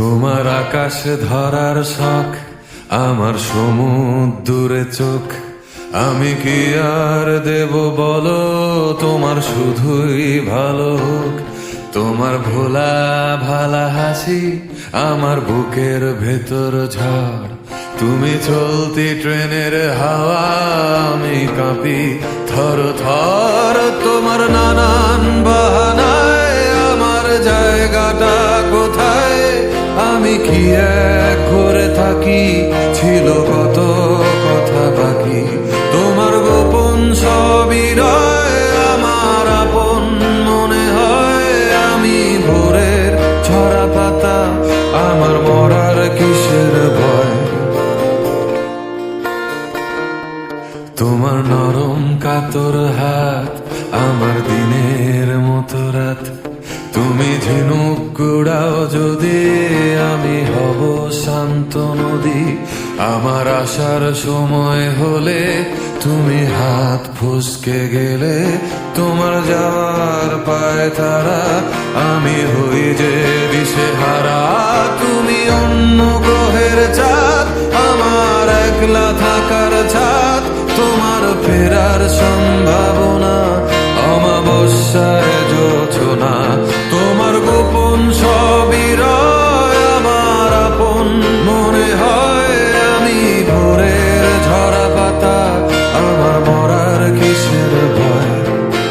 তোমার আকাশ ধরার শখ, আমার সমুদ্রে চোখ। আমি কি আর দেব বলো, তোমার শুধুই ভালো হোক। তোমার ভোলা ভালা হাসি আমার বুকের ভেতর ঝড়। তুমি চলতি ট্রেনের হাওয়া, আমি কাঁপি থর থর। তোমার নানান বাহানায় আমার জায়গাটা কোথায়? আমি কি এক ঘরে থাকি, ছিল কত কথা বাকি। তোমার গোপন সবই রয়, আমার আপন মনে হয়। আমি ভোরের ঝরা পাতা, আমার মরার কিসের ভয়? তোমার নরম কাতর হাত, আমার দিনের মতো রাত। তুমি ঝিনুক গুড়াও যদি, আমি হব শান্ত নদী। আমার আসার সময় হলে তুমি হাত ফসকে গেলে। তোমার যাওয়ার পায় তারা, আমি হই যে দিশেহারা। তুমি অন্য গ্রহের চাঁদ, আমার একলা থাকার ছাদ। তোমার ফেরার সম্ভাবনা, অমাবস্যায় জোছনা। তোমার গোপন সবই রয়, আমার আপন মনে হয়। আমি ভোরের ঝরা পাতা, আমার মরার কিসের ভয়?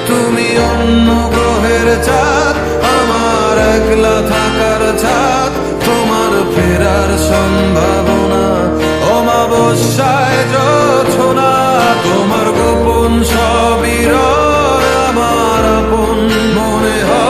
তুমি অন্য গ্রহের চাঁদ, আমার একলা থাকার ছাদ। তোমার ফেরার সম্ভাবনা, অমাবস্যায় জোছনা। তোমার গোপন সবই রয়, আমার আপন মনে হয়।